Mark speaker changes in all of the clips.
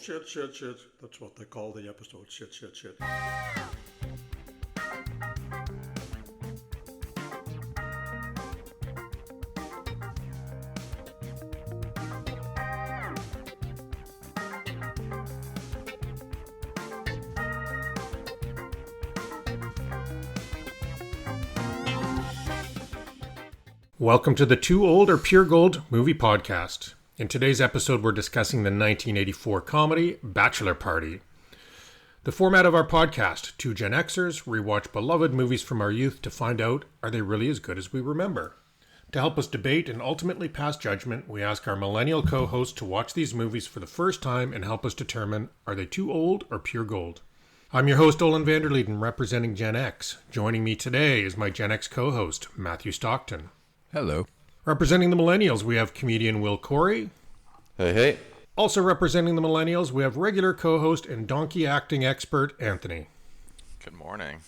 Speaker 1: shit, shit, shit. That's what they call the episode, shit, shit, shit.
Speaker 2: Welcome to the Too Old or Pure Gold movie podcast. In today's episode, we're discussing the 1984 comedy Bachelor Party. The format of our podcast, two Gen Xers rewatch beloved movies from our youth to find out, are they really as good as we remember? To help us debate and ultimately pass judgment, we ask our millennial co-host to watch these movies for the first time and help us determine, are they too old or pure gold? I'm your host, Olen Vanderleeden, representing Gen X. Joining me today is my Gen X co-host, Matthew Stockton.
Speaker 3: Hello.
Speaker 2: Representing the millennials, we have comedian Will Corry.
Speaker 3: Hey, hey.
Speaker 2: Also representing the millennials, we have regular co-host and donkey acting expert Anthony.
Speaker 4: Good morning.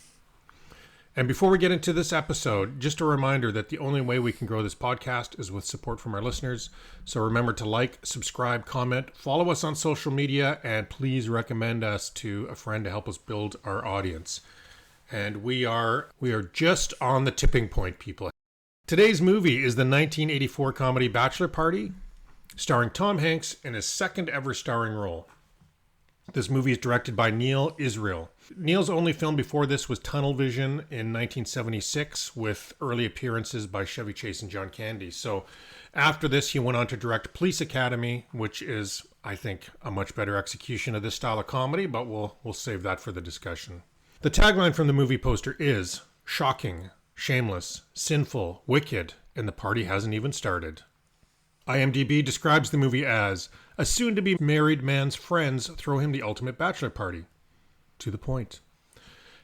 Speaker 2: And before we get into this episode, just a reminder that the only way we can grow this podcast is with support from our listeners. So remember to like, subscribe, comment, follow us on social media, and please recommend us to a friend to help us build our audience. And we are just on the tipping point, people. Today's movie is the 1984 comedy Bachelor Party, starring Tom Hanks in his second ever starring role. This movie is directed by Neil Israel. Neil's only film before this was Tunnel Vision in 1976, with early appearances by Chevy Chase and John Candy. So after this, he went on to direct Police Academy, which is, I think, a much better execution of this style of comedy, but we'll save that for the discussion. The tagline from the movie poster is, shocking, shameless, sinful, wicked, and the party hasn't even started. IMDb describes the movie as, a soon-to-be married man's friends throw him the ultimate bachelor party. To the point.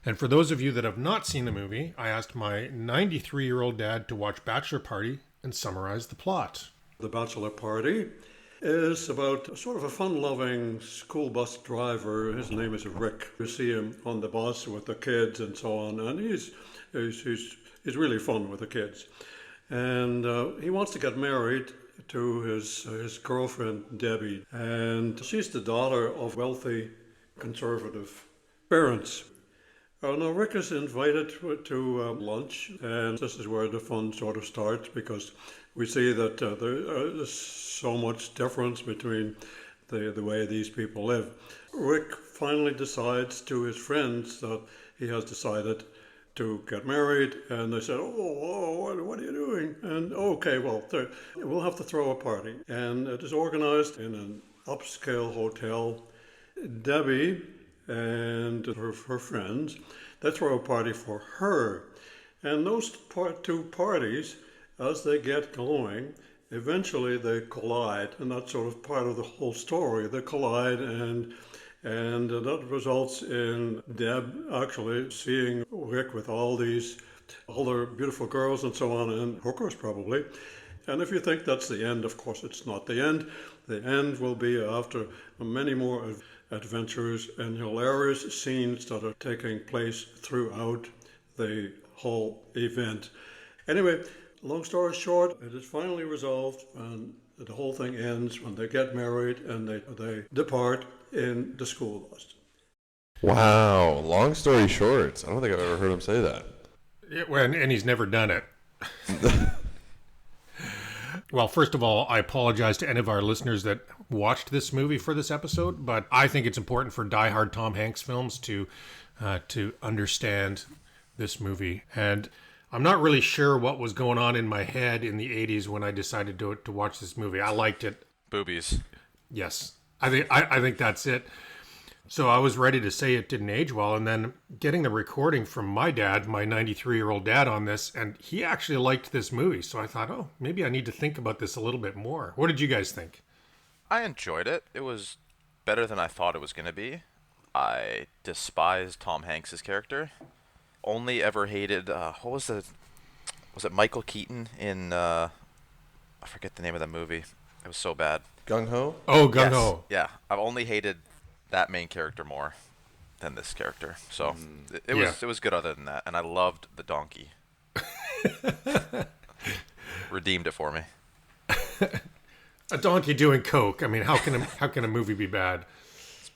Speaker 2: And for those of you that have not seen the movie, I asked my 93-year-old dad to watch Bachelor Party and summarize the plot.
Speaker 1: The Bachelor Party is about sort of a fun-loving school bus driver. His name is Rick. You see him on the bus with the kids and so on, and he's really fun with the kids. And he wants to get married to his girlfriend, Debbie. And she's the daughter of wealthy, conservative parents. Now, Rick is invited to lunch, and this is where the fun sort of starts, because we see that there's so much difference between the way these people live. Rick finally decides to his friends that he has decided to get married, and they said, what are you doing? And okay, well, we'll have to throw a party. And it is organized in an upscale hotel. Debbie and her friends, they throw a party for her. And those two parties, as they get going, eventually they collide, and that's sort of part of the whole story. They collide, and that results in Deb actually seeing Rick with all these other beautiful girls and so on, and hookers probably. And if you think that's the end, of course it's not the end. The end will be after many more adventures and hilarious scenes that are taking place throughout the whole event. Anyway, long story short, it is finally resolved, and the whole thing ends when they get married and they depart in the school bus.
Speaker 3: Wow. Long story short, I don't think I've ever heard him say that.
Speaker 2: Yeah, and he's never done it. Well, first of all, I apologize to any of our listeners that watched this movie for this episode, but I think it's important for diehard Tom Hanks films to understand this movie. And I'm not really sure what was going on in my head in the 80s when I decided to watch this movie. I liked it.
Speaker 4: Boobies.
Speaker 2: Yes. I think that's it. So I was ready to say it didn't age well, and then getting the recording from my dad, my 93-year-old dad, on this, and he actually liked this movie. So I thought, maybe I need to think about this a little bit more. What did you guys think?
Speaker 4: I enjoyed it. It was better than I thought it was going to be. I despised Tom Hanks' character. Only ever hated, was it Michael Keaton in, I forget the name of the movie. It was so bad.
Speaker 3: Gung Ho?
Speaker 2: Oh, Gung Ho.
Speaker 4: Yes. Yeah, I've only hated that main character more than this character. So it was good other than that, and I loved the donkey. Redeemed it for me.
Speaker 2: A donkey doing coke. I mean, how can a movie be bad?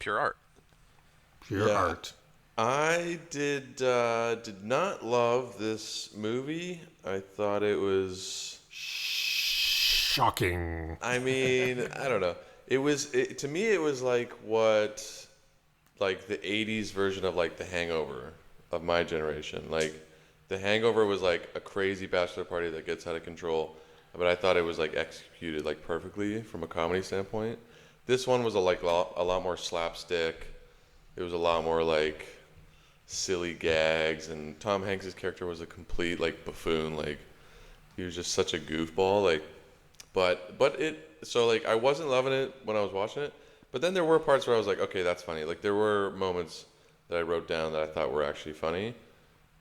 Speaker 4: pure art.
Speaker 2: Pure art.
Speaker 3: I did not love this movie. I thought it was
Speaker 2: Shocking.
Speaker 3: I mean, I don't know. To me it was like like the 80s version of like The Hangover of my generation. Like The Hangover was like a crazy bachelor party that gets out of control, but I thought it was like executed like perfectly from a comedy standpoint. This one was a lot more slapstick. It was a lot more like silly gags, and Tom Hanks's character was a complete like buffoon. Like he was just such a goofball. Like, but I wasn't loving it when I was watching it. But then there were parts where I was like, okay, that's funny. Like there were moments that I wrote down that I thought were actually funny.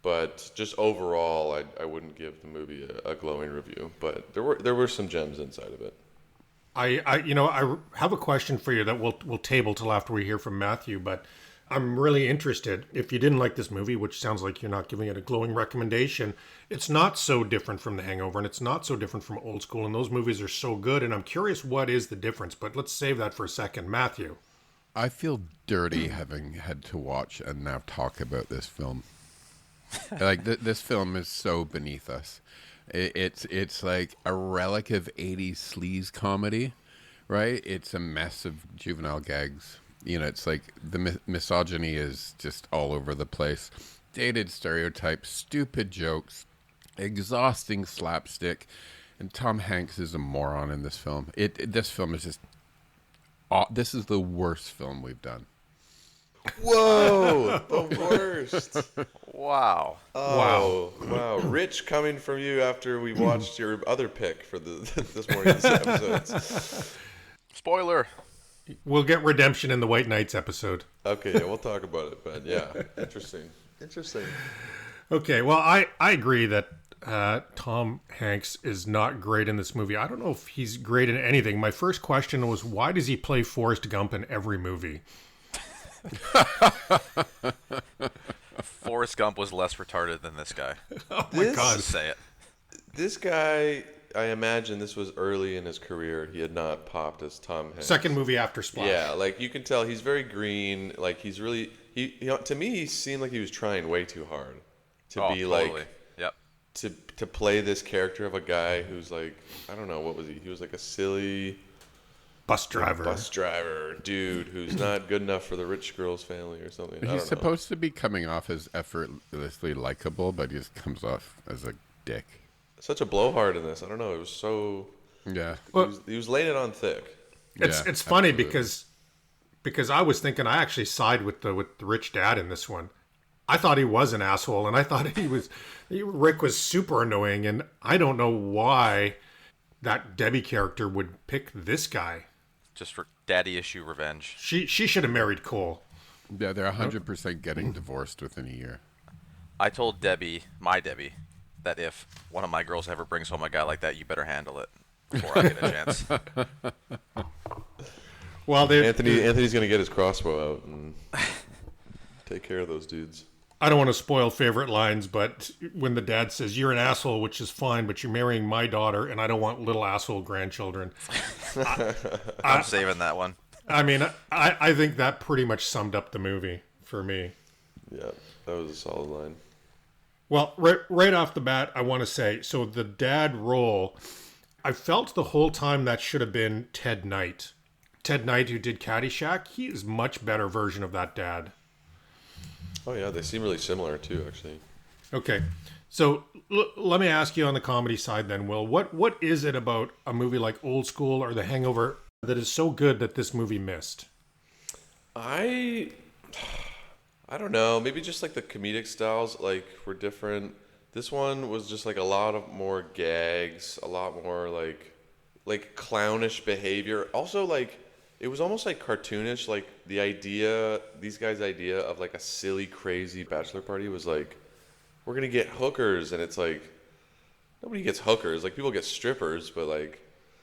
Speaker 3: But just overall, I wouldn't give the movie a glowing review. But there were some gems inside of it.
Speaker 2: I have a question for you that we'll table till after we hear from Matthew, but I'm really interested. If you didn't like this movie, which sounds like you're not giving it a glowing recommendation, it's not so different from The Hangover, and it's not so different from Old School, and those movies are so good, and I'm curious what is the difference, but let's save that for a second. Matthew.
Speaker 5: I feel dirty having had to watch and now talk about this film. Like, this film is so beneath us. It's like a relic of 80s sleaze comedy, right? It's a mess of juvenile gags. You know, it's like the misogyny is just all over the place. Dated stereotypes, stupid jokes, exhausting slapstick, and Tom Hanks is a moron in this film. This film is just... this is the worst film we've done.
Speaker 3: Whoa, the worst.
Speaker 4: Wow.
Speaker 3: Oh, wow. Rich coming from you after we watched your other pick for this morning's episodes.
Speaker 4: Spoiler.
Speaker 2: We'll get redemption in the White Knights episode.
Speaker 3: Okay, yeah, we'll talk about it, but yeah, interesting.
Speaker 2: Okay, well, I agree that Tom Hanks is not great in this movie. I don't know if he's great in anything. My first question was, why does he play Forrest Gump in every movie?
Speaker 4: Forrest Gump was less retarded than this guy.
Speaker 2: Oh my God.
Speaker 4: Just say it.
Speaker 3: This guy, I imagine this was early in his career. He had not popped as Tom Hanks.
Speaker 2: Second movie after Splash.
Speaker 3: Yeah, like you can tell he's very green. Like he's really, to me, he seemed like he was trying way too hard to be
Speaker 4: totally.
Speaker 3: like,
Speaker 4: Yep.
Speaker 3: to play this character of a guy who's like, I don't know, what was he? He was like a silly
Speaker 2: Bus driver
Speaker 3: dude who's not good enough for the rich girl's family or something.
Speaker 5: He's supposed to be coming off as effortlessly likable, but he just comes off as a dick.
Speaker 3: Such a blowhard in this. I don't know. It was so...
Speaker 5: Yeah.
Speaker 3: He was laying it on thick.
Speaker 2: It's funny because I was thinking I actually side with the rich dad in this one. I thought he was an asshole, and I thought Rick was super annoying, and I don't know why that Debbie character would pick this guy.
Speaker 4: Just for daddy issue revenge.
Speaker 2: She should have married Cole.
Speaker 5: Yeah, they're 100% getting divorced within a year.
Speaker 4: I told Debbie, my Debbie, that if one of my girls ever brings home a guy like that, you better handle it before I get a chance.
Speaker 2: Well,
Speaker 3: Anthony's going to get his crossbow out and take care of those dudes.
Speaker 2: I don't want to spoil favorite lines, but when the dad says, "You're an asshole," which is fine, but you're marrying my daughter, and I don't want little asshole grandchildren.
Speaker 4: I'm saving that one.
Speaker 2: I mean, I think that pretty much summed up the movie for me.
Speaker 3: Yeah, that was a solid line.
Speaker 2: Well, right off the bat, I want to say, so the dad role, I felt the whole time that should have been Ted Knight. Ted Knight, who did Caddyshack, he is much better version of that dad.
Speaker 3: Oh, yeah, they seem really similar, too, actually.
Speaker 2: Okay, so let me ask you on the comedy side then, Will. What is it about a movie like Old School or The Hangover that is so good that this movie missed?
Speaker 3: I don't know. Maybe just like the comedic styles like were different. This one was just like a lot of more gags, a lot more like clownish behavior. Also like it was almost like cartoonish. Like these guys' idea of like a silly, crazy bachelor party was like, we're gonna get hookers, and it's like nobody gets hookers. Like people get strippers, but like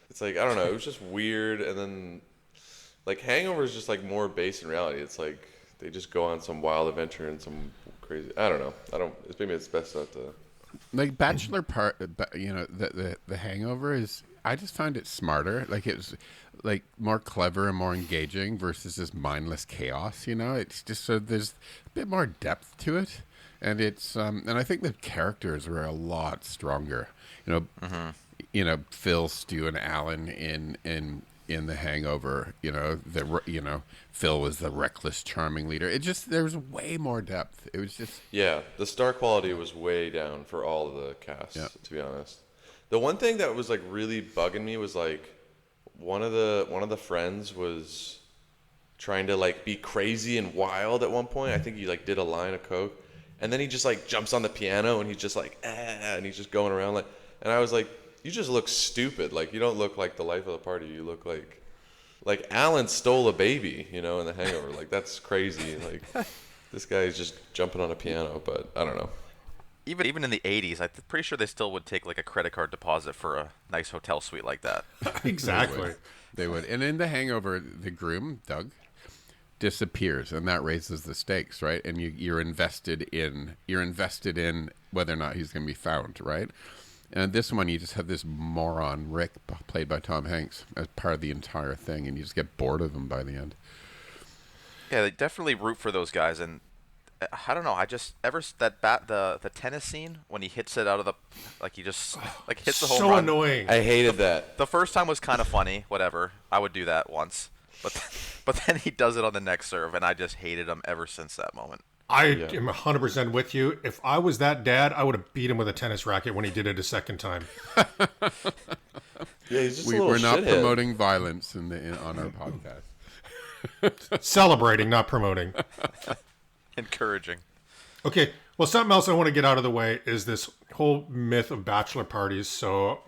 Speaker 3: it's like I don't know. It was just weird. And then like Hangover is just like more based in reality. It's like they just go on some wild adventure and some crazy. I don't know. Maybe it's best not to.
Speaker 5: Like Bachelor Party, you know, the Hangover is. I just found it smarter. Like it was like more clever and more engaging versus this mindless chaos. It's just so there's a bit more depth to it, and it's and I think the characters were a lot stronger. Phil, Stu, and Alan in The Hangover. Phil was the reckless, charming leader. There was way more depth. It was just
Speaker 3: the star quality was way down for all of the cast. To be honest, the one thing that was like really bugging me was like one of the friends was trying to like be crazy and wild at one point. I think he like did a line of coke, and then he just like jumps on the piano and he's just like and he's just going around like, and I was like, you just look stupid. Like you don't look like the life of the party. You look like Alan stole a baby, in The Hangover. Like that's crazy. Like this guy is just jumping on a piano, but I don't know.
Speaker 4: Even in the 80s, I'm pretty sure they still would take like a credit card deposit for a nice hotel suite like that.
Speaker 2: Exactly.
Speaker 5: They would. And in The Hangover, the groom, Doug, disappears, and that raises the stakes, right? And you're invested in whether or not he's going to be found, right? And this one, you just have this moron Rick, played by Tom Hanks, as part of the entire thing, and you just get bored of him by the end.
Speaker 4: Yeah, they definitely root for those guys, and I don't know. I just the tennis scene when he hits it out of the he just hits the home run.
Speaker 2: So annoying.
Speaker 3: I hated that.
Speaker 4: The first time was kind of funny. Whatever, I would do that once, but then he does it on the next serve, and I just hated him ever since that moment.
Speaker 2: I am 100% with you. If I was that dad, I would have beat him with a tennis racket when he did it a second time.
Speaker 3: Yeah, he's just a little
Speaker 5: we're not
Speaker 3: shithead.
Speaker 5: promoting violence on our podcast.
Speaker 2: Celebrating, not promoting.
Speaker 4: Encouraging.
Speaker 2: Okay, well, something else I want to get out of the way is this whole myth of bachelor parties. So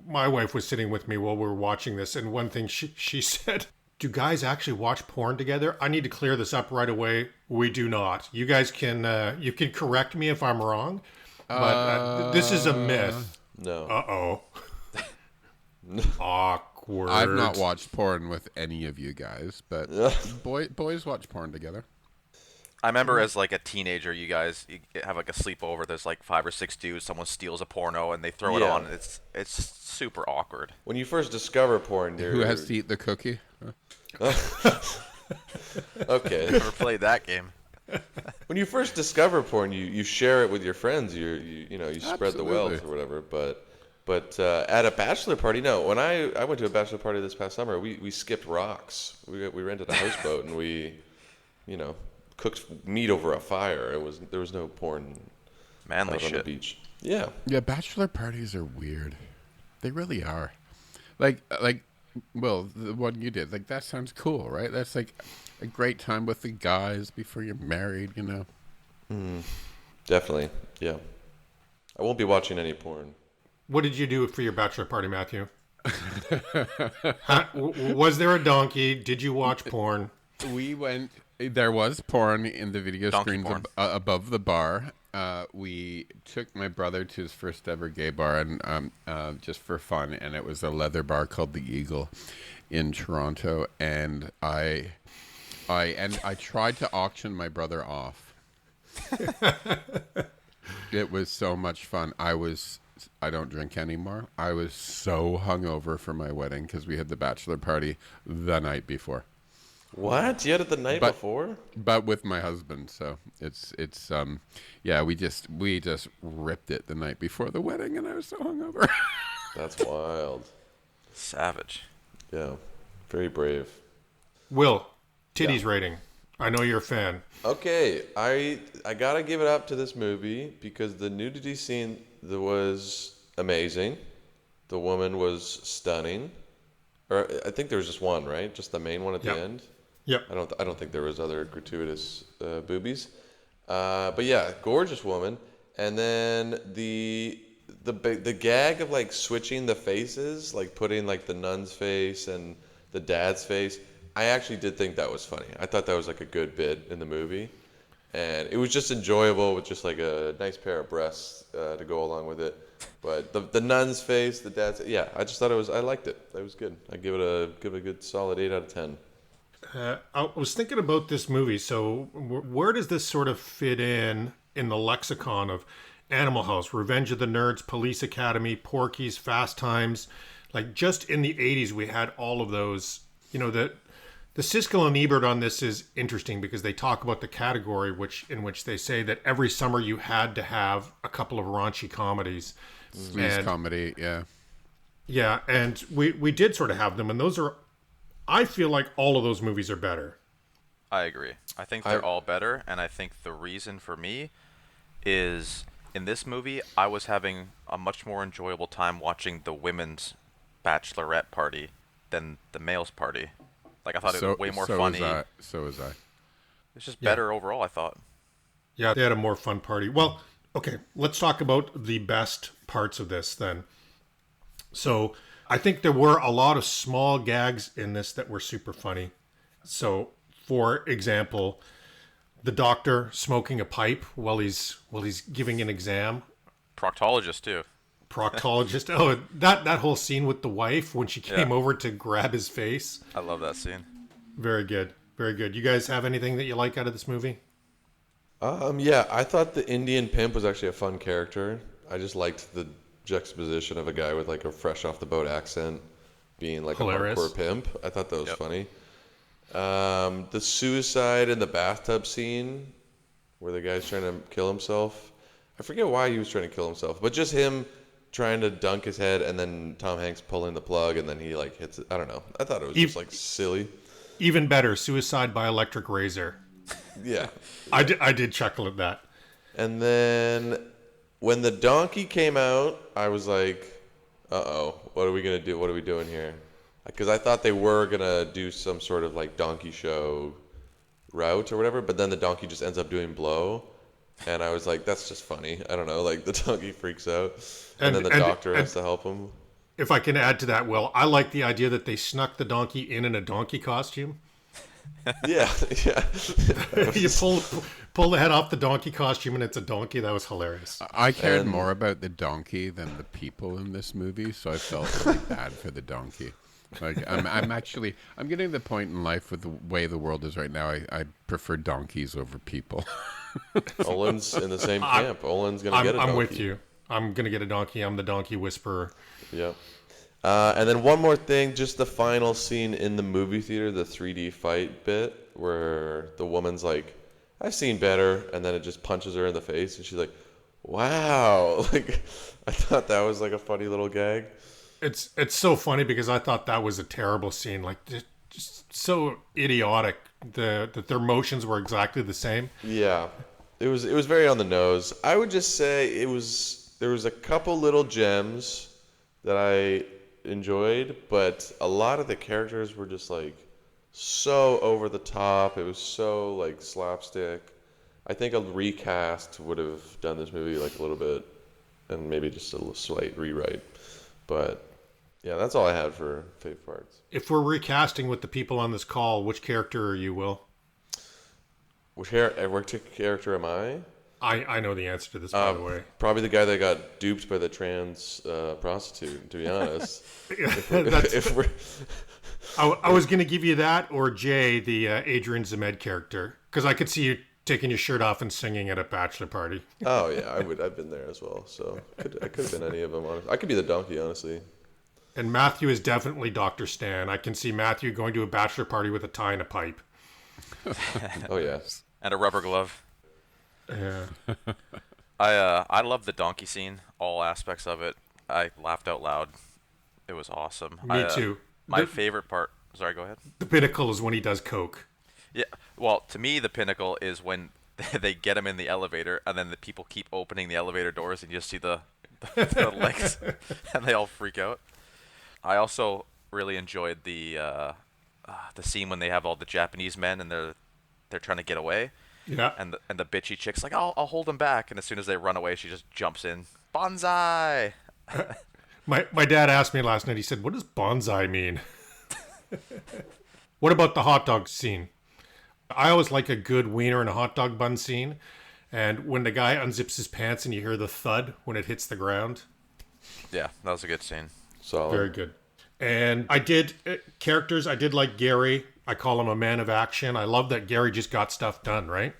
Speaker 2: my wife was sitting with me while we were watching this, and one thing she said, do guys actually watch porn together? I need to clear this up right away. We do not. You guys can you can correct me if I'm wrong, but this is a myth.
Speaker 3: No.
Speaker 2: Uh-oh. Awkward.
Speaker 5: I've not watched porn with any of you guys, but boys watch porn together.
Speaker 4: I remember as like a teenager, you have like a sleepover. There's like 5 or 6 dudes. Someone steals a porno and they throw it on. It's super awkward.
Speaker 3: When you first discover porn,
Speaker 5: Who has to eat the cookie?
Speaker 3: Okay.
Speaker 4: Never played that game.
Speaker 3: When you first discover porn, you share it with your friends. You spread the wealth or whatever. But at a bachelor party, no. When I went to a bachelor party this past summer, we skipped rocks. We rented a houseboat and we cooked meat over a fire. There was no porn.
Speaker 4: Manly
Speaker 3: out
Speaker 4: shit.
Speaker 3: on the beach. Yeah.
Speaker 5: Yeah, bachelor parties are weird. They really are. Well, the one you did, that sounds cool, right? That's like a great time with the guys before you're married,
Speaker 3: Definitely. Yeah. I won't be watching any porn.
Speaker 2: What did you do for your bachelor party, Matthew? Was there a donkey? Did you watch porn?
Speaker 5: We went. There was porn in the video
Speaker 4: Donkey
Speaker 5: screens
Speaker 4: porn.
Speaker 5: above the bar. We took my brother to his first ever gay bar, and just for fun, and it was a leather bar called the Eagle in Toronto. And I tried to auction my brother off. It was so much fun. I don't drink anymore. I was so hungover for my wedding because we had the bachelor party the night before.
Speaker 3: What? You had it the night before?
Speaker 5: But with my husband, so it's we just ripped it the night before the wedding, and I was so hungover.
Speaker 3: That's wild.
Speaker 4: Savage.
Speaker 3: Yeah. Very brave.
Speaker 2: Will, titties rating. I know you're a fan.
Speaker 3: Okay, I gotta give it up to this movie because the nudity scene was amazing. The woman was stunning. Or I think there was just one, right? Just the main one at the end.
Speaker 2: Yep.
Speaker 3: I don't think there was other gratuitous boobies. But yeah, gorgeous woman. And then the gag of like switching the faces, like putting like the nun's face and the dad's face. I actually did think that was funny. I thought that was like a good bit in the movie. And it was just enjoyable with just like a nice pair of breasts to go along with it. But the nun's face, the dad's, I just thought I liked it. It was good. I give it a good solid 8 out of 10.
Speaker 2: I was thinking about this movie. So where does this sort of fit in the lexicon of Animal House, Revenge of the Nerds, Police Academy, Porky's, Fast Times? Like just in the 80s, we had all of those. The Siskel and Ebert on this is interesting because they talk about the category in which they say that every summer you had to have a couple of raunchy comedies.
Speaker 5: Sleaze comedy, yeah.
Speaker 2: Yeah, and we did sort of have them, and those are, I feel like all of those movies are better.
Speaker 4: I agree. I think they're all better, and I think the reason for me is in this movie, I was having a much more enjoyable time watching the women's bachelorette party than the male's party. Like, I thought it was way more funny.
Speaker 5: So was I.
Speaker 4: It's just better overall, I thought.
Speaker 2: Yeah, they had a more fun party. Well, okay, let's talk about the best parts of this then. So, I think there were a lot of small gags in this that were super funny. So, for example, the doctor smoking a pipe while he's giving an exam.
Speaker 4: Proctologist too.
Speaker 2: Proctologist. Oh, that whole scene with the wife when she came over to grab his face.
Speaker 4: I love that scene.
Speaker 2: Very good. Very good. You guys have anything that you like out of this movie?
Speaker 3: Yeah, I thought the Indian pimp was actually a fun character. I just liked the juxtaposition of a guy with like a fresh off the boat accent being like
Speaker 2: Hilarious.
Speaker 3: A hardcore pimp. I thought that was funny. The suicide in the bathtub scene where the guy's trying to kill himself. I forget why he was trying to kill himself, but just him trying to dunk his head and then Tom Hanks pulling the plug and then he like hits it. I don't know. I thought it was just like silly.
Speaker 2: Even better, suicide by electric razor.
Speaker 3: Yeah.
Speaker 2: I did chuckle at that.
Speaker 3: And then when the donkey came out, I was like, uh-oh, what are we going to do? What are we doing here? Because I thought they were going to do some sort of like donkey show route or whatever, but then the donkey just ends up doing blow. And I was like, that's just funny. I don't know, like the donkey freaks out. And then the doctor has to help him.
Speaker 2: If I can add to that, Will, I like the idea that they snuck the donkey in a donkey costume.
Speaker 3: Yeah.
Speaker 2: You pull the head off the donkey costume and it's a donkey. That was hilarious.
Speaker 5: I cared more about the donkey than the people in this movie, so I felt really bad for the donkey. Like I'm getting to the point in life with the way the world is right now. I prefer donkeys over people.
Speaker 3: Olen's in the same camp. Olen's gonna get a donkey.
Speaker 2: I'm with you. I'm gonna get a donkey. I'm the donkey whisperer.
Speaker 3: Yep. And then one more thing, just the final scene in the movie theater, the 3D fight bit, where the woman's like, I've seen better, and then it just punches her in the face, and she's like, wow. Like, I thought that was like a funny little gag.
Speaker 2: It's so funny because I thought that was a terrible scene. Like, just so idiotic. That their motions were exactly the same.
Speaker 3: Yeah. It was very on the nose. I would just say there was a couple little gems that I enjoyed, but a lot of the characters were just like so over the top. It was so like slapstick. I think a recast would have done this movie like a little bit, and maybe just a slight rewrite. But yeah, that's all I had for favorite parts.
Speaker 2: If we're recasting with the people on this call, which character are you, Will?
Speaker 3: Which character am I?
Speaker 2: I know the answer to this, by the way.
Speaker 3: Probably the guy that got duped by the trans prostitute, to be honest.
Speaker 2: I was going to give you that, or Jay, the Adrian Zemed character, because I could see you taking your shirt off and singing at a bachelor party.
Speaker 3: Oh, yeah, I've been there as well, so I could have been any of them, honestly. I could be the donkey, honestly.
Speaker 2: And Matthew is definitely Dr. Stan. I can see Matthew going to a bachelor party with a tie and a pipe.
Speaker 3: Oh, yes.
Speaker 4: And a rubber glove.
Speaker 2: Yeah.
Speaker 4: I love the donkey scene, all aspects of it. I laughed out loud. It was awesome.
Speaker 2: Me too.
Speaker 4: My favorite part. Sorry, go ahead.
Speaker 2: The pinnacle is when he does coke.
Speaker 4: Yeah. Well, to me, the pinnacle is when they get him in the elevator, and then the people keep opening the elevator doors, and you just see the legs, and they all freak out. I also really enjoyed the scene when they have all the Japanese men, and they're trying to get away.
Speaker 2: Yeah.
Speaker 4: And the bitchy chick's like, I'll hold them back. And as soon as they run away, she just jumps in. Bonsai!
Speaker 2: My dad asked me last night, he said, what does bonsai mean? What about the hot dog scene? I always like a good wiener and a hot dog bun scene. And when the guy unzips his pants and you hear the thud when it hits the ground.
Speaker 4: Yeah, that was a good scene.
Speaker 3: Solid.
Speaker 2: Very good. And I did like Gary. I call him a man of action. I love that Gary just got stuff done, right?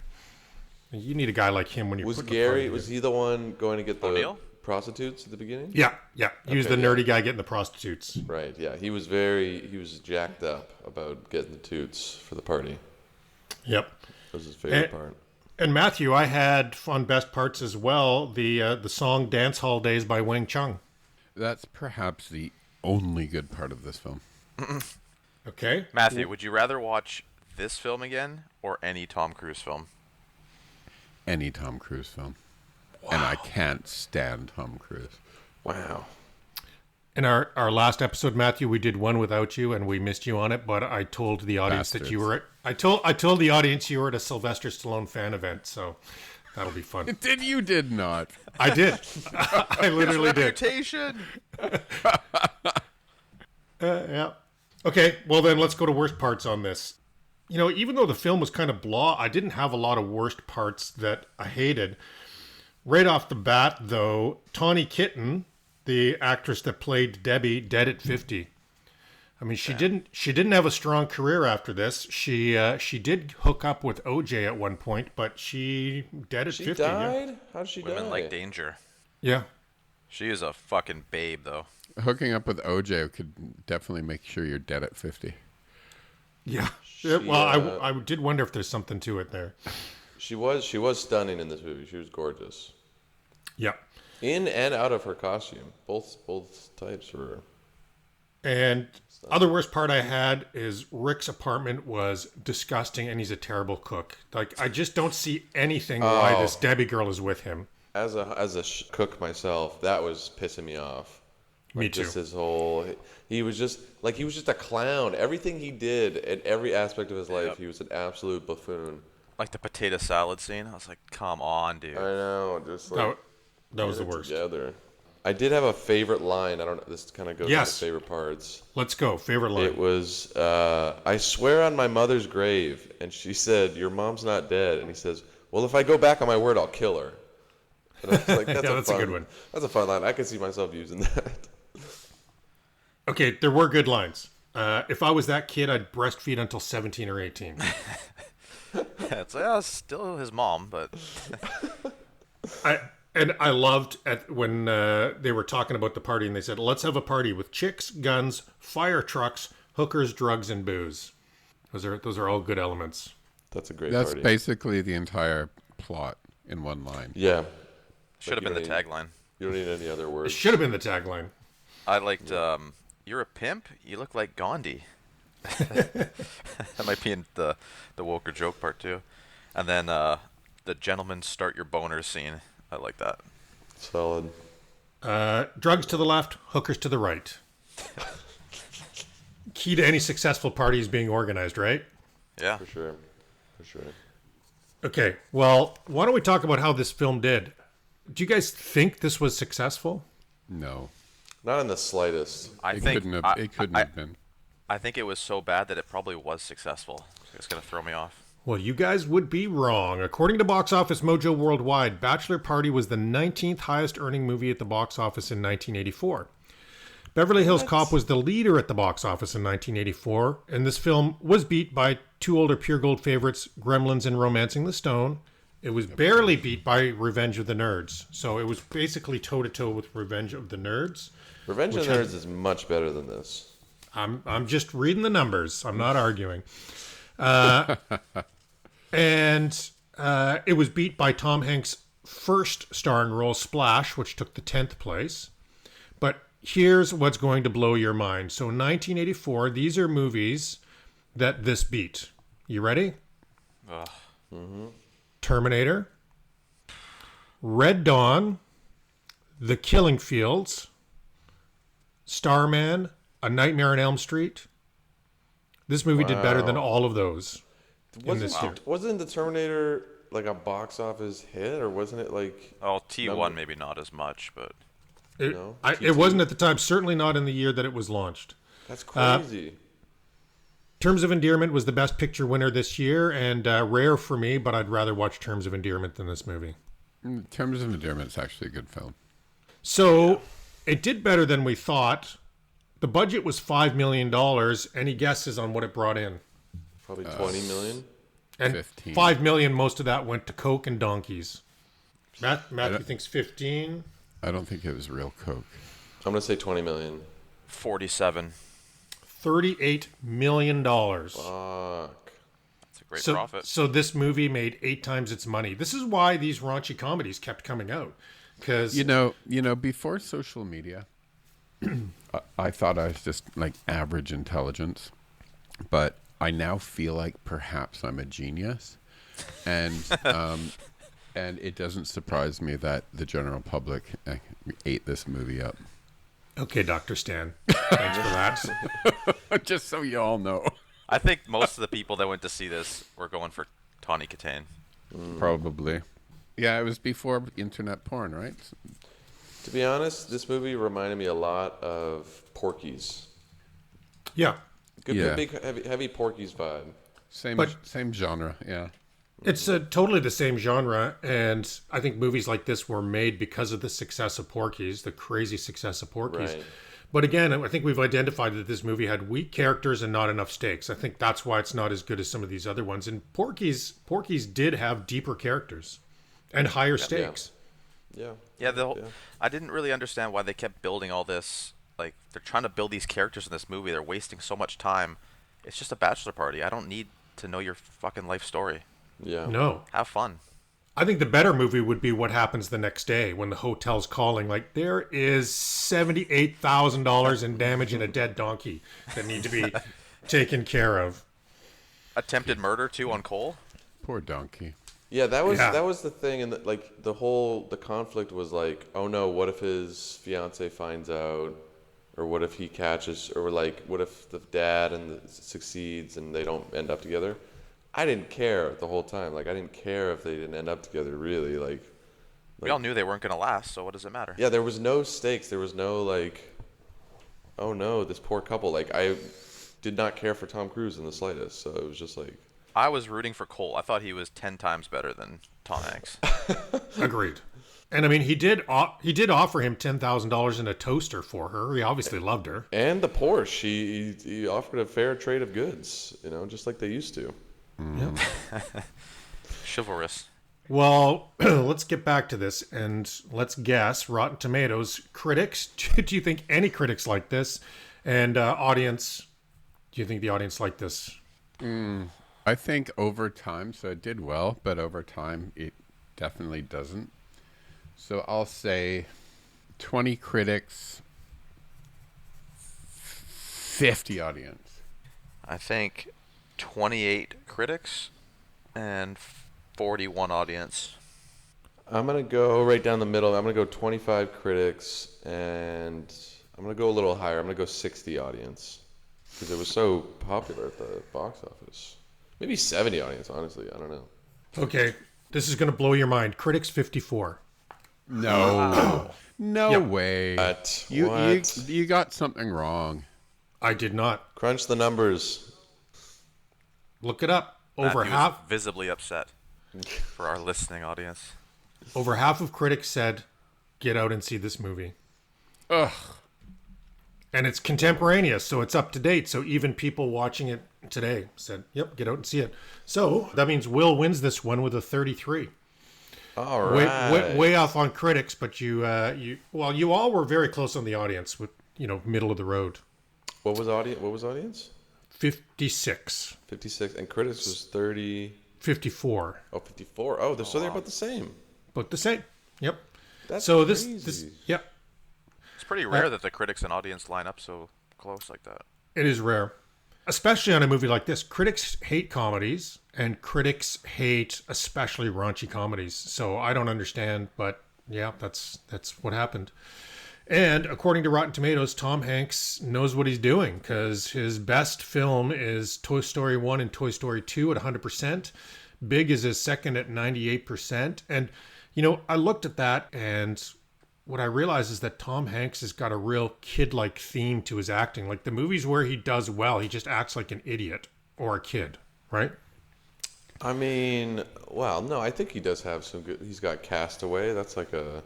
Speaker 2: You need a guy like him when you
Speaker 3: Was Gary, was he the one going to get the
Speaker 4: O'Neill?
Speaker 3: prostitutes at the beginning?
Speaker 2: Yeah. He was the
Speaker 3: Okay,
Speaker 2: nerdy guy getting the prostitutes.
Speaker 3: Right, yeah. He was jacked up about getting the toots for the party.
Speaker 2: Yep.
Speaker 3: That was his favorite part.
Speaker 2: And Matthew, I had fun best parts as well. The song "Dance Hall Days" by Wang Chung.
Speaker 5: That's perhaps the only good part of this film.
Speaker 2: Okay.
Speaker 4: Matthew, would you rather watch this film again or any Tom Cruise film?
Speaker 5: Any Tom Cruise film. Wow. And I can't stand Tom Cruise.
Speaker 3: Wow.
Speaker 2: In our last episode, Matthew, we did one without you, and we missed you on it. But I told the audience that you were. I told the audience you were at a Sylvester Stallone fan event, so that'll be fun.
Speaker 5: You did not.
Speaker 2: I did. I literally did.
Speaker 4: Reputation.
Speaker 2: Yeah. Okay. Well, then let's go to worst parts on this. You know, even though the film was kind of blah, I didn't have a lot of worst parts that I hated. Right off the bat, though, Tawny Kitten, the actress that played Debbie, dead at 50. I mean, she didn't have a strong career after this. She did hook up with OJ at one point, but she dead at 50.
Speaker 3: She died?
Speaker 2: Yeah.
Speaker 3: How did she die?
Speaker 4: Women like danger.
Speaker 2: Yeah.
Speaker 4: She is a fucking babe, though.
Speaker 5: Hooking up with OJ could definitely make sure you're dead at 50.
Speaker 2: Yeah. Well, I did wonder if there's something to it there.
Speaker 3: She was stunning in this movie. She was gorgeous.
Speaker 2: Yeah.
Speaker 3: In and out of her costume. Both types were.
Speaker 2: And other worst part I had is Rick's apartment was disgusting, and he's a terrible cook. Like, I just don't see anything why this Debbie girl is with him.
Speaker 3: As a cook myself, that was pissing me off.
Speaker 2: Me too.
Speaker 3: Just his whole, he was just a clown. Everything he did in every aspect of his life, he was an absolute buffoon.
Speaker 4: Like the potato salad scene. I was like, come on, dude.
Speaker 3: I know, just like
Speaker 2: that was the worst.
Speaker 3: Together. I did have a favorite line. I don't know. This kind of goes into favorite parts.
Speaker 2: Let's go. Favorite line.
Speaker 3: It was, I swear on my mother's grave, and she said, "Your mom's not dead." And he says, "Well, if I go back on my word, I'll kill her." And I was like, that's
Speaker 2: a good one.
Speaker 3: That's a fun line. I could see myself using that.
Speaker 2: Okay, there were good lines. If I was that kid, I'd breastfeed until 17 or 18.
Speaker 4: It's still his mom, but
Speaker 2: I loved when they were talking about the party, and they said, "Let's have a party with chicks, guns, fire trucks, hookers, drugs, and booze." Those are all good elements.
Speaker 3: That's a great
Speaker 5: That's
Speaker 3: party.
Speaker 5: basically the entire plot in one line.
Speaker 3: Yeah.
Speaker 4: should have been the tagline.
Speaker 3: You don't need any other
Speaker 2: It
Speaker 3: words.
Speaker 2: should have been the tagline.
Speaker 4: I liked, you're a pimp? You look like Gandhi. That might be in the Woker joke part, too. And then the gentlemen start your boner scene. I like that.
Speaker 3: Solid.
Speaker 2: Drugs to the left, hookers to the right. Key to any successful party is being organized, right?
Speaker 4: Yeah.
Speaker 3: For sure.
Speaker 2: Okay, well, why don't we talk about how this film did? Do you guys think this was successful?
Speaker 5: No.
Speaker 3: Not in the slightest.
Speaker 5: It couldn't have been.
Speaker 4: I think it was so bad that it probably was successful. It's going to throw me off.
Speaker 2: Well, you guys would be wrong. According to Box Office Mojo Worldwide, Bachelor Party was the 19th highest earning movie at the box office in 1984. Beverly Hills Cop was the leader at the box office in 1984, and this film was beat by two older Pure Gold favorites, Gremlins and Romancing the Stone. It was barely beat by Revenge of the Nerds, so it was basically toe-to-toe with Revenge of the Nerds.
Speaker 3: Revenge of the Nerds is much better than this.
Speaker 2: I'm just reading the numbers. I'm not arguing. And it was beat by Tom Hanks' first starring role, Splash, which took the 10th place. But here's what's going to blow your mind. So 1984, these are movies that this beat. You ready?
Speaker 3: Mm-hmm.
Speaker 2: Terminator, Red Dawn, The Killing Fields, Starman, A Nightmare on Elm Street. This movie did better than all of those.
Speaker 3: Wasn't the Terminator like a box office hit, or wasn't it like?
Speaker 4: Oh, T1 maybe not as much, but
Speaker 2: It wasn't at the time. Certainly not in the year that it was launched.
Speaker 3: That's crazy.
Speaker 2: Terms of Endearment was the Best Picture winner this year, and rare for me, but I'd rather watch Terms of Endearment than this movie.
Speaker 5: Terms of Endearment's actually a good film.
Speaker 2: So it did better than we thought. The budget was $5 million. Any guesses on what it brought in?
Speaker 3: Probably 20 million.
Speaker 2: And
Speaker 5: 15.
Speaker 2: $5 million, most of that went to coke and donkeys. Matthew thinks 15.
Speaker 5: I don't think it was real Coke.
Speaker 3: I'm gonna say 20 million.
Speaker 4: 47.
Speaker 2: $38 million.
Speaker 3: Fuck.
Speaker 4: That's a great profit.
Speaker 2: So this movie made 8 times its money. This is why these raunchy comedies kept coming out. Because
Speaker 5: You know, before social media, I thought I was just like average intelligence, but I now feel like perhaps I'm a genius, and and it doesn't surprise me that the general public ate this movie up.
Speaker 2: Okay, Dr. Stan. Thanks for that.
Speaker 5: Just so you all know.
Speaker 4: I think most of the people that went to see this were going for Tawny Katane.
Speaker 5: Probably. Yeah, it was before internet porn, right?
Speaker 3: To be honest, this movie reminded me a lot of Porky's.
Speaker 2: Yeah.
Speaker 3: Good,
Speaker 5: Yeah.
Speaker 3: big, heavy Porky's vibe.
Speaker 5: Same genre, yeah.
Speaker 2: It's totally the same genre, and I think movies like this were made because of the success of Porky's, the crazy success of Porky's.
Speaker 3: Right.
Speaker 2: But again, I think we've identified that this movie had weak characters and not enough stakes. I think that's why it's not as good as some of these other ones. And Porky's did have deeper characters and higher stakes.
Speaker 3: Yeah.
Speaker 4: Yeah, I didn't really understand why they kept building all this. Like, they're trying to build these characters in this movie. They're wasting so much time. It's just a bachelor party. I don't need to know your fucking life story.
Speaker 3: Yeah.
Speaker 2: No.
Speaker 4: Have fun.
Speaker 2: I think the better movie would be what happens the next day when the hotel's calling. Like, there is $78,000 in damage and a dead donkey that need to be taken care of.
Speaker 4: Attempted murder, too, on Cole?
Speaker 5: Poor donkey.
Speaker 3: Yeah, that was the thing, and the conflict was like, oh no, what if his fiance finds out, or what if he catches, or like, what if the dad succeeds and they don't end up together? I didn't care the whole time. Like, I didn't care if they didn't end up together. Really, like
Speaker 4: We all knew they weren't going to last, so what does it matter?
Speaker 3: yeah, there was no stakes. There was no like, oh no, this poor couple. Like, I did not care for Tom Cruise in the slightest. So it was just like,
Speaker 4: I was rooting for Cole. I thought he was 10 times better than Tom Hanks.
Speaker 2: Agreed. And I mean, he did offer him $10,000 in a toaster for her. He obviously loved her.
Speaker 3: and the Porsche. He offered a fair trade of goods. You know, just like they used to.
Speaker 2: Yep.
Speaker 4: Chivalrous.
Speaker 2: Well, let's get back to this and let's guess. Rotten Tomatoes critics. Do you think any critics like this? And audience, do you think the audience liked this?
Speaker 5: I think over time, so it did well, but over time it definitely doesn't. So I'll say 20 critics, 50 audience.
Speaker 4: I think 28 critics and 41 audience.
Speaker 3: I'm going to go right down the middle. I'm going to go 25 critics, and I'm going to go a little higher. I'm going to go 60 audience, because it was so popular at the box office. Maybe 70 audience, honestly. I don't know.
Speaker 2: Okay, this is going to blow your mind. Critics 54.
Speaker 5: No. No
Speaker 2: Yep.
Speaker 5: way.
Speaker 3: What?
Speaker 5: You got something wrong.
Speaker 2: I did not.
Speaker 3: Crunch the numbers.
Speaker 2: Look it up. Over
Speaker 4: Matthew was
Speaker 2: half
Speaker 4: visibly upset for our listening audience.
Speaker 2: of critics said, "Get out and see this movie."
Speaker 5: Ugh.
Speaker 2: And it's contemporaneous, so it's up to date. So even people watching it today said, "Yep, get out and see it." So that means Will wins this one with a 33.
Speaker 3: All right.
Speaker 2: Way off on critics, but you all were very close on the audience with middle of the road.
Speaker 3: What was audience?
Speaker 2: 56,
Speaker 3: 56, and critics was 30.
Speaker 2: 54,
Speaker 3: Oh, 54. Oh, they're about the same.
Speaker 2: but the same. Yep.
Speaker 3: That's
Speaker 2: So
Speaker 3: crazy.
Speaker 2: this yep,
Speaker 4: It's pretty rare that the critics and audience line up so close like that.
Speaker 2: it is rare, especially on a movie like this. Critics hate comedies, and critics hate especially raunchy comedies. So I don't understand, but yeah, that's what happened. And according to Rotten Tomatoes, Tom Hanks knows what he's doing, because his best film is Toy Story 1 and Toy Story 2 at 100%. Big is his second at 98%. And, I looked at that, and what I realized is that Tom Hanks has got a real kid-like theme to his acting. Like, the movies where he does well, he just acts like an idiot or a kid, right?
Speaker 3: I mean, well, no, I think he does have some good. He's got Castaway. That's like a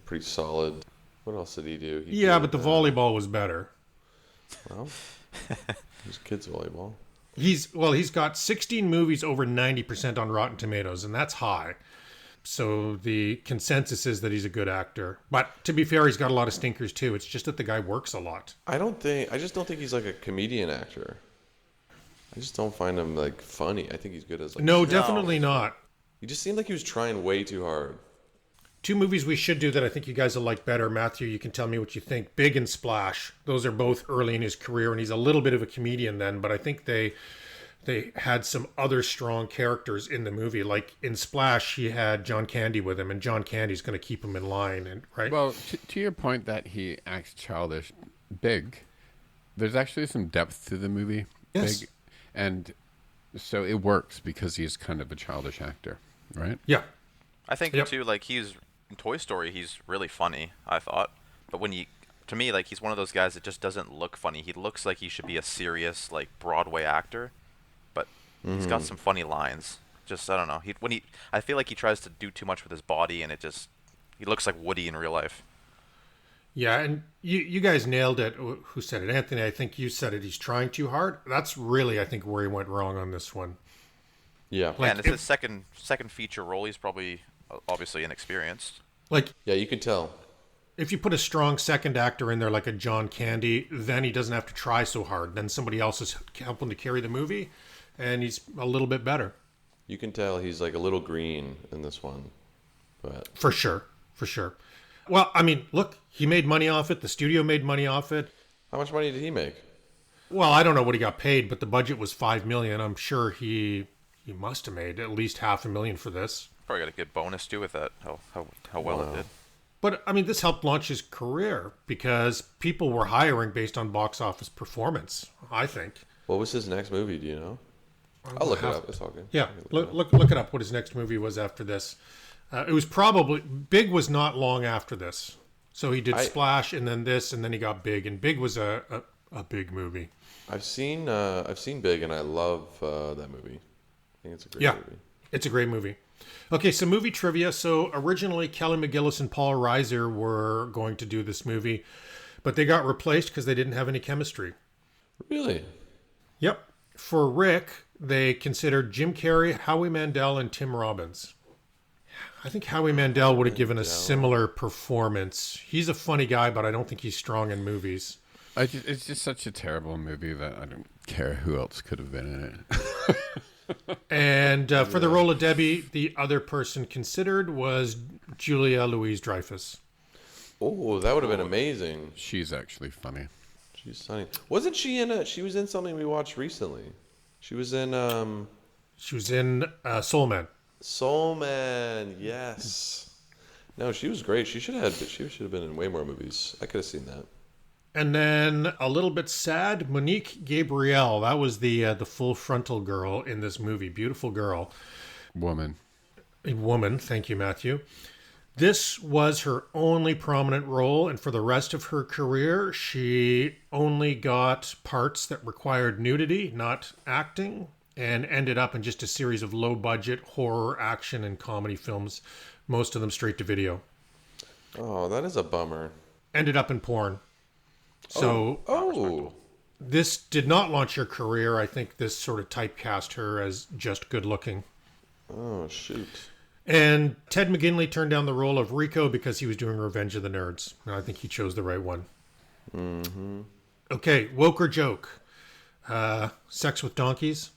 Speaker 3: pretty solid. What else did he do?
Speaker 2: Yeah, but the volleyball was better.
Speaker 3: Well, it was kids volleyball.
Speaker 2: He's got 16 movies over 90% on Rotten Tomatoes, and that's high. So the consensus is that he's a good actor. But to be fair, he's got a lot of stinkers too. It's just that the guy works a lot.
Speaker 3: I just don't think he's like a comedian actor. I just don't find him like funny. I think he's good as like.
Speaker 2: No, definitely not.
Speaker 3: He just seemed like he was trying way too hard.
Speaker 2: Two movies we should do that I think you guys will like better. Matthew, you can tell me what you think. Big and Splash. Those are both early in his career, and he's a little bit of a comedian then, but I think they had some other strong characters in the movie. Like in Splash, he had John Candy with him, and John Candy's going to keep him in line, and right?
Speaker 5: Well, to your point that he acts childish, Big, there's actually some depth to the movie.
Speaker 2: Yes.
Speaker 5: Big, and so it works because he's kind of a childish actor, right?
Speaker 2: Yeah.
Speaker 4: I think
Speaker 2: Yep.
Speaker 4: too, like in Toy Story, he's really funny, I thought. But to me, like he's one of those guys that just doesn't look funny. He looks like he should be a serious, like Broadway actor, but he's got some funny lines. Just I don't know. I feel like he tries to do too much with his body, and he looks like Woody in real life.
Speaker 2: Yeah, and you guys nailed it. Who said it? Anthony, I think you said it. He's trying too hard. That's really, I think, where he went wrong on this one.
Speaker 3: Yeah.
Speaker 2: Like,
Speaker 4: And it's his second feature role. He's probably obviously inexperienced.
Speaker 2: Like,
Speaker 3: Yeah, you can tell.
Speaker 2: if you put a strong second actor in there like a John Candy, then he doesn't have to try so hard. Then somebody else is helping to carry the movie, and he's a little bit better.
Speaker 3: You can tell he's like a little green in this one. But
Speaker 2: For sure. For sure. Well, I mean, look, he made money off it. The studio made money off it.
Speaker 3: how much money did he make?
Speaker 2: Well, I don't know what he got paid, but the budget was $5 million. I'm sure he must have made at least $500,000 for this.
Speaker 4: Probably got a good bonus too with that. How well it did.
Speaker 2: But I mean, this helped launch his career because people were hiring based on box office performance, I think.
Speaker 3: What was his next movie? Do you know? I'll look it up. It's all good.
Speaker 2: Yeah, look it up. What his next movie was after this? It was probably Big. Was not long after this, so he did Splash and then this, and then he got Big. And Big was a big movie.
Speaker 3: I've seen Big, and I love that movie. I think it's a great movie.
Speaker 2: It's a great movie. Okay, so movie trivia. So originally, Kelly McGillis and Paul Reiser were going to do this movie, but they got replaced because they didn't have any chemistry.
Speaker 3: Really?
Speaker 2: Yep. For Rick, they considered Jim Carrey, Howie Mandel, and Tim Robbins. I think Howie Mandel would have given a similar performance. He's a funny guy, but I don't think he's strong in movies.
Speaker 5: It's just such a terrible movie that I don't care who else could have been in it.
Speaker 2: And for the role of Debbie, the other person considered was Julia Louis-Dreyfus.
Speaker 3: Oh, that would have been amazing.
Speaker 5: She's actually funny.
Speaker 3: She's funny. Wasn't she in she was in something we watched recently. She was in
Speaker 2: Soul Man.
Speaker 3: Soul Man, yes. No, she was great. She should have been in way more movies. I could have seen that.
Speaker 2: And then a little bit sad, Monique Gabrielle. That was the full frontal girl in this movie. Beautiful girl.
Speaker 5: Woman.
Speaker 2: A woman. Thank you, Matthew. This was her only prominent role, and for the rest of her career, she only got parts that required nudity, not acting, and ended up in just a series of low-budget horror, action, and comedy films, most of them straight to video.
Speaker 3: Oh, that is a bummer.
Speaker 2: Ended up in porn. So this did not launch her career. I think this sort of typecast her as just good looking.
Speaker 3: Oh, shoot.
Speaker 2: And Ted McGinley turned down the role of Rico because he was doing Revenge of the Nerds. And I think he chose the right one. Mm-hmm. Okay, woke or joke? Sex with donkeys?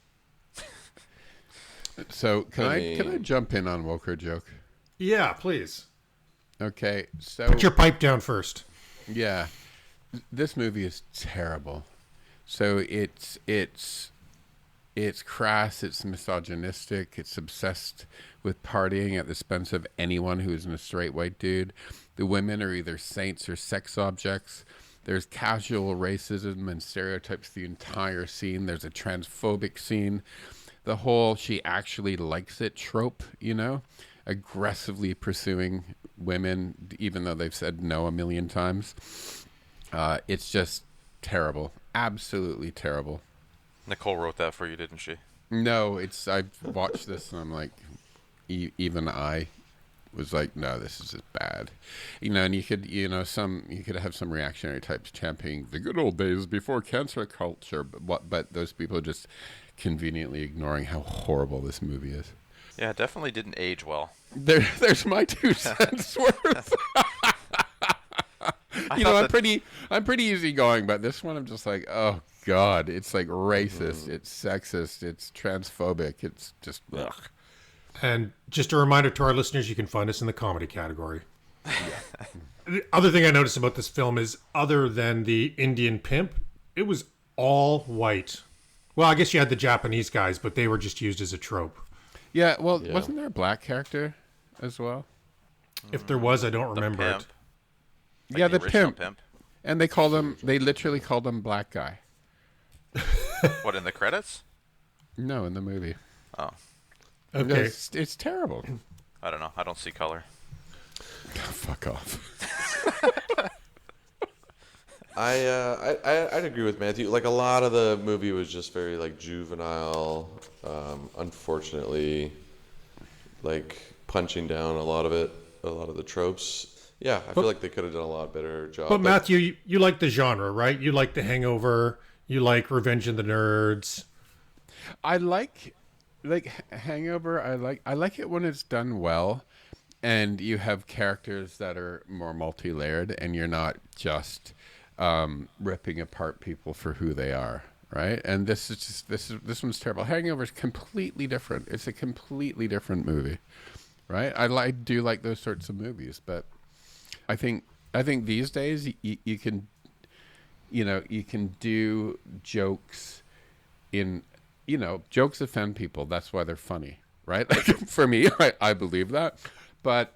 Speaker 5: So can I jump in on woke or joke?
Speaker 2: Yeah, please.
Speaker 5: Okay, so
Speaker 2: Put your pipe down first.
Speaker 5: yeah. This movie is terrible. So it's crass, it's misogynistic, it's obsessed with partying at the expense of anyone who isn't a straight white dude. The women are either saints or sex objects. There's casual racism and stereotypes the entire scene. There's a transphobic scene. The whole she actually likes it trope, aggressively pursuing women, even though they've said no a million times. It's just terrible. Absolutely terrible.
Speaker 4: Nicole wrote that for you, didn't she?
Speaker 5: No, I watched this and I'm like, even I was like, no, this is just bad. And you could have some reactionary types championing the good old days before cancer culture, but those people just conveniently ignoring how horrible this movie is.
Speaker 4: Yeah, it definitely didn't age well.
Speaker 5: There's my 2 cents worth. I'm pretty easygoing, but this one I'm just like, oh God, it's like racist, it's sexist, it's transphobic, it's just ugh.
Speaker 2: And just a reminder to our listeners, you can find us in the comedy category. The other thing I noticed about this film is, other than the Indian pimp, it was all white. Well, I guess you had the Japanese guys, but they were just used as a trope.
Speaker 5: Yeah, well, wasn't there a black character as well?
Speaker 2: If there was, I don't remember
Speaker 4: pimp.
Speaker 2: it.
Speaker 5: Yeah, the
Speaker 4: original
Speaker 5: pimp. And they literally called him black guy.
Speaker 4: What, in the credits?
Speaker 5: No, in the movie.
Speaker 4: Oh,
Speaker 2: Okay.
Speaker 5: It's terrible.
Speaker 4: I don't know. I don't see color.
Speaker 5: Fuck off.
Speaker 3: I'd agree with Matthew. Like, a lot of the movie was just very like juvenile. Unfortunately, like punching down a lot of the tropes. Yeah, I feel like they could have done a lot better job.
Speaker 2: But Matthew, you like the genre, right? You like The Hangover. You like Revenge of the Nerds.
Speaker 5: I like Hangover. I like it when it's done well, and you have characters that are more multi-layered, and you're not just ripping apart people for who they are, right? And this one's terrible. Hangover is completely different. It's a completely different movie, right? I do like those sorts of movies, but I think these days you can do jokes in. Jokes offend people. That's why they're funny, right? Like, for me, I believe that. But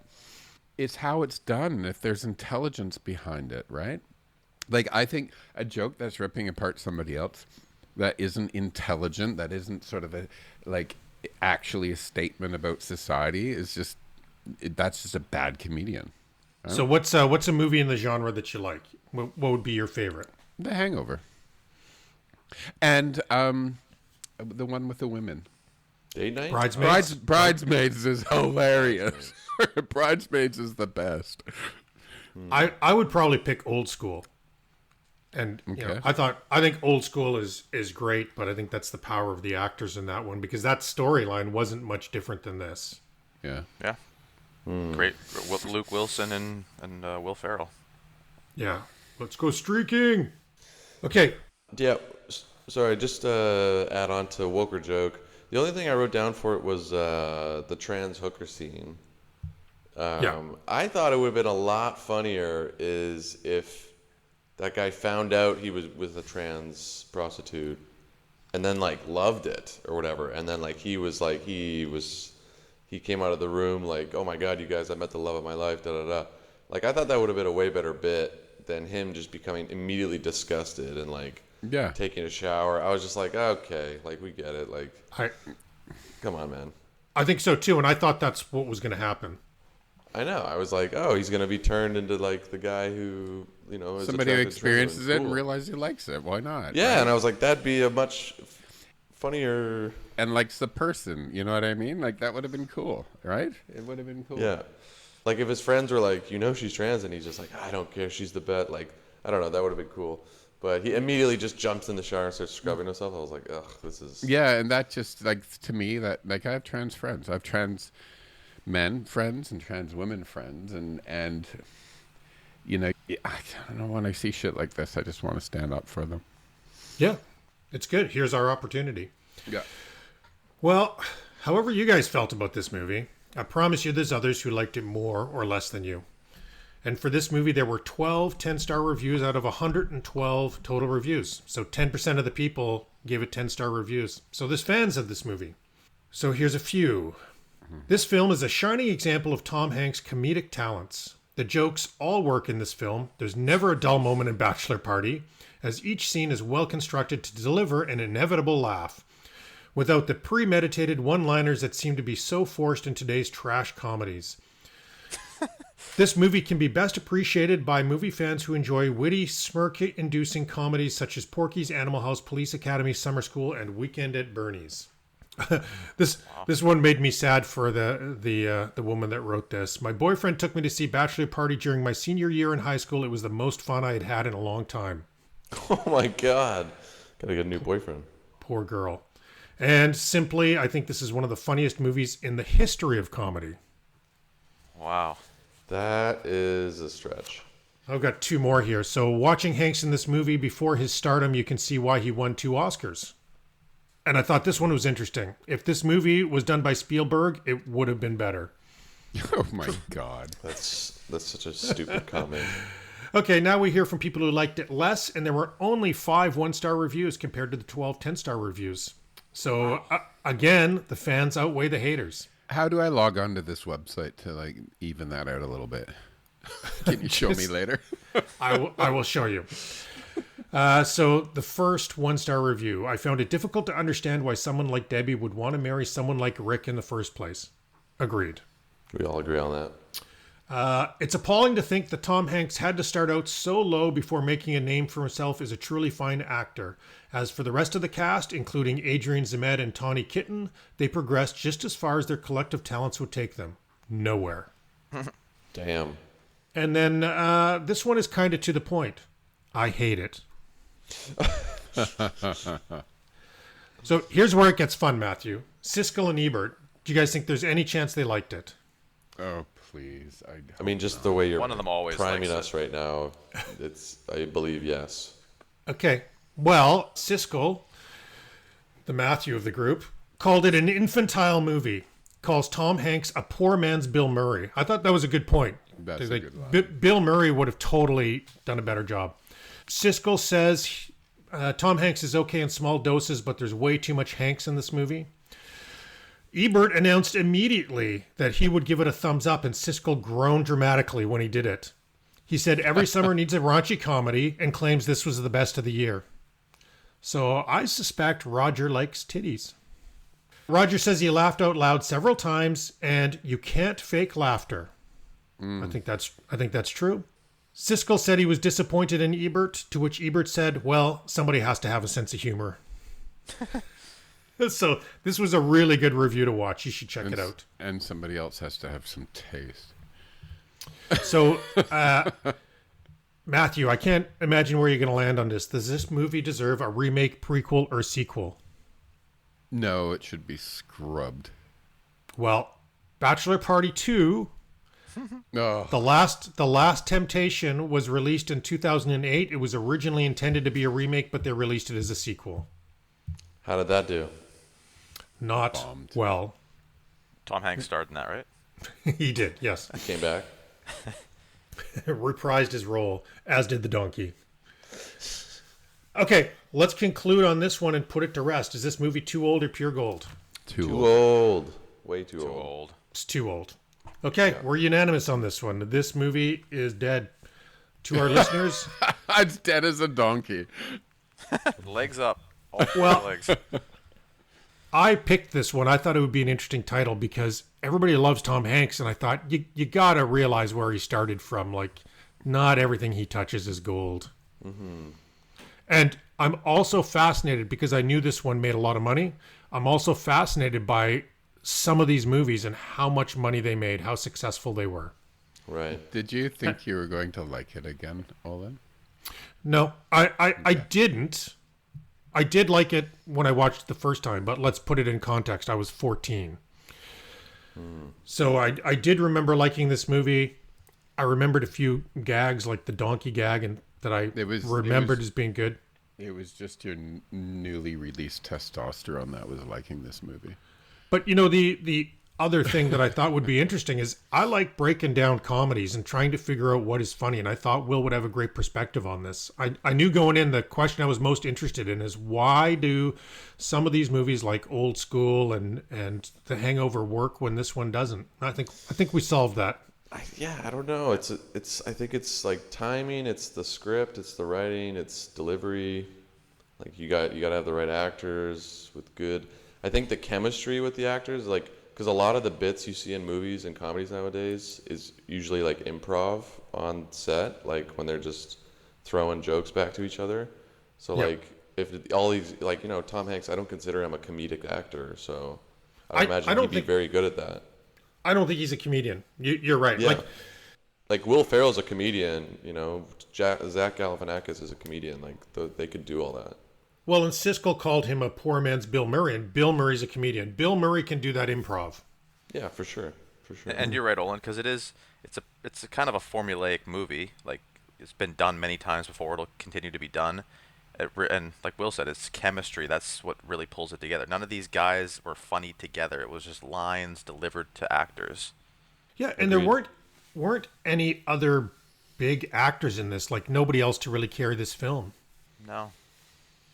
Speaker 5: it's how it's done. If there's intelligence behind it, right? Like, I think a joke that's ripping apart somebody else that isn't intelligent, that isn't sort of actually a statement about society that's just a bad comedian. Right?
Speaker 2: So what's a movie in the genre that you like? What would be your favorite?
Speaker 5: The Hangover. And the one with the women.
Speaker 3: Date Night?
Speaker 5: Bridesmaids is hilarious. Bridesmaids is the best.
Speaker 2: I would probably pick Old School. And I think Old School is great, but I think that's the power of the actors in that one, because that storyline wasn't much different than this.
Speaker 5: Yeah.
Speaker 4: Yeah. Great. Luke Wilson and Will Ferrell.
Speaker 2: Yeah. Let's go streaking. Okay.
Speaker 3: Yeah. Sorry, just to add on to Woker joke. The only thing I wrote down for it was the trans hooker scene. I thought it would have been a lot funnier is if that guy found out he was with a trans prostitute and then like loved it or whatever, and then like he came out of the room like, oh my God, you guys, I met the love of my life, da da da. Like, I thought that would have been a way better bit than him just becoming immediately disgusted and like taking a shower. I was just like, okay, like, we get it. Like, come on, man.
Speaker 2: I think so too, and I thought that's what was going to happen.
Speaker 3: I know. I was like, oh, he's going to be turned into like the guy who, is
Speaker 5: somebody who experiences it
Speaker 3: cool.
Speaker 5: and realizes he likes it. Why not?
Speaker 3: Yeah,
Speaker 5: right?
Speaker 3: and I was like, that'd be a much funnier.
Speaker 5: And likes the person, you know what I mean? Like, that would have been cool, right? It would have been cool.
Speaker 3: Yeah. Like, if his friends were like, she's trans, and he's just like, I don't care, she's the best. Like, I don't know, that would have been cool. But he immediately just jumps in the shower and starts scrubbing himself. I was like, ugh, this is... Yeah,
Speaker 5: and that just, like, to me, that, like, I have trans friends. I have trans men friends and trans women friends. And I don't know, when I see shit like this, I just want to stand up for them.
Speaker 2: Yeah, it's good. Here's our opportunity.
Speaker 5: Yeah.
Speaker 2: Well, however you guys felt about this movie, I promise you there's others who liked it more or less than you. And for this movie, there were 12 10-star reviews out of 112 total reviews. So 10% of the people gave it 10-star reviews. So there's fans of this movie. So here's a few. This film is a shining example of Tom Hanks' comedic talents. The jokes all work in this film. There's never a dull moment in Bachelor Party, as each scene is well constructed to deliver an inevitable laugh, without the premeditated one-liners that seem to be so forced in today's trash comedies. This movie can be best appreciated by movie fans who enjoy witty, smirk-inducing comedies such as Porky's, Animal House, Police Academy, Summer School, and Weekend at Bernie's. This one made me sad for the woman that wrote this. My boyfriend took me to see Bachelor Party during my senior year in high school. It was the most fun I had had in a long time.
Speaker 3: Oh my God. Gotta get a new boyfriend.
Speaker 2: Poor girl. And simply, I think this is one of the funniest movies in the history of comedy.
Speaker 4: Wow.
Speaker 3: That is a stretch.
Speaker 2: I've got two more here. So watching Hanks in this movie before his stardom, you can see why he won 2 Oscars. And I thought this one was interesting. If this movie was done by Spielberg, it would have been better.
Speaker 5: Oh my God.
Speaker 3: That's such a stupid comment.
Speaker 2: Okay, now we hear from people who liked it less, and there were only 5 one-star reviews compared to the 12 10-star reviews. So, again, the fans outweigh the haters.
Speaker 5: How do I log on to this website to like even that out a little bit? Can you show me later?
Speaker 2: I will show you. So the first 1-star review. I found it difficult to understand why someone like Debbie would want to marry someone like Rick in the first place. Agreed.
Speaker 3: We all agree on that.
Speaker 2: It's appalling to think that Tom Hanks had to start out so low before making a name for himself as a truly fine actor. As for the rest of the cast, including Adrian Zemed and Tawny Kitten, they progressed just as far as their collective talents would take them. Nowhere.
Speaker 3: Damn.
Speaker 2: And then this one is kind of to the point. I hate it. So here's where it gets fun, Matthew. Siskel and Ebert, do you guys think there's any chance they liked it?
Speaker 5: Oh, please.
Speaker 3: I mean, just the way you're
Speaker 4: One of them always
Speaker 3: priming
Speaker 4: likes
Speaker 3: us right now, I believe yes.
Speaker 2: Okay. Well, Siskel, the Matthew of the group, called it an infantile movie. Calls Tom Hanks a poor man's Bill Murray. I thought that was a good point.
Speaker 5: That's a good line.
Speaker 2: Bill Murray would have totally done a better job. Siskel says Tom Hanks is okay in small doses, but there's way too much Hanks in this movie. Ebert announced immediately that he would give it a thumbs up, and Siskel groaned dramatically when he did it. He said every summer needs a raunchy comedy and claims this was the best of the year. So I suspect Roger likes titties. Roger says he laughed out loud several times, and you can't fake laughter. I think that's true. Siskel said he was disappointed in Ebert, to which Ebert said, well, somebody has to have a sense of humor. So this was a really good review to watch. You should check it out.
Speaker 5: And somebody else has to have some taste.
Speaker 2: So, Matthew, I can't imagine where you're going to land on this. Does this movie deserve a remake, prequel, or sequel?
Speaker 5: No, it should be scrubbed.
Speaker 2: Well, Bachelor Party 2,
Speaker 5: Oh,
Speaker 2: the last Temptation, was released in 2008. It was originally intended to be a remake, but they released it as a sequel.
Speaker 3: How did that do?
Speaker 2: Not
Speaker 5: Bombed.
Speaker 2: well.
Speaker 4: Tom Hanks starred in that, right?
Speaker 2: He did, yes.
Speaker 3: Came back.
Speaker 2: Reprised his role, as did the donkey. Okay, let's conclude on this one and put it to rest. Is this movie too old or pure gold?
Speaker 3: Too old. Way too
Speaker 4: Too
Speaker 3: old.
Speaker 4: old.
Speaker 2: It's too old. Okay, we're unanimous on this one. This movie is dead. To our listeners,
Speaker 5: it's dead as a donkey.
Speaker 4: Legs up. All
Speaker 2: Well-
Speaker 4: four legs.
Speaker 2: I picked this one. I thought it would be an interesting title because everybody loves Tom Hanks, and I thought you got to realize where he started from. Like, not everything he touches is gold. And I'm also fascinated because I knew this one made a lot of money. I'm also fascinated by some of these movies and how much money they made, how successful they were.
Speaker 3: Right.
Speaker 5: Did you think you were going to like it again, Olen?
Speaker 2: No, I didn't. I did like it when I watched it the first time, but let's put it in context. I was 14. So I did remember liking this movie. I remembered a few gags, like the donkey gag, and that I remembered as being good.
Speaker 5: It was just your newly released testosterone that was liking this movie.
Speaker 2: But, you know, the other thing that I thought would be interesting is I like breaking down comedies and trying to figure out what is funny. And I thought Will would have a great perspective on this. I knew going in, the question I was most interested in is why do some of these movies like Old School and The Hangover work when this one doesn't? I think we solved that.
Speaker 3: I don't know. I think it's like timing. It's the script. It's the writing. It's delivery. Like you got to have the right actors with good. I think the chemistry with the actors, like, because a lot of the bits you see in movies and comedies nowadays is usually like improv on set, like when they're just throwing jokes back to each other. So like if all these, like, you know, Tom Hanks, I don't consider him a comedic actor, so I imagine he'd be very good at that.
Speaker 2: I don't think he's a comedian. You're right.
Speaker 3: Yeah. Like Will Ferrell's a comedian, you know. Zach Galifianakis is a comedian. Like they could do all that.
Speaker 2: Well, and Siskel called him a poor man's Bill Murray, and Bill Murray's a comedian. Bill Murray can do that improv.
Speaker 3: Yeah, for sure. For sure.
Speaker 4: And you're right, Olen, because it's a kind of a formulaic movie. Like, it's been done many times before. It'll continue to be done. And like Will said, it's chemistry. That's what really pulls it together. None of these guys were funny together. It was just lines delivered to actors.
Speaker 2: Yeah, and there weren't any other big actors in this. Like, nobody else to really carry this film.
Speaker 4: No.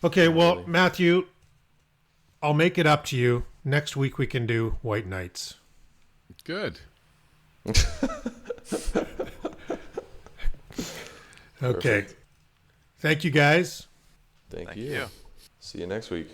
Speaker 2: Okay, well, Matthew, I'll make it up to you. Next week we can do White Knights.
Speaker 5: Good.
Speaker 2: Okay. Thank you, guys.
Speaker 3: Thank
Speaker 4: Thank
Speaker 3: you.
Speaker 4: you.
Speaker 3: See you next week.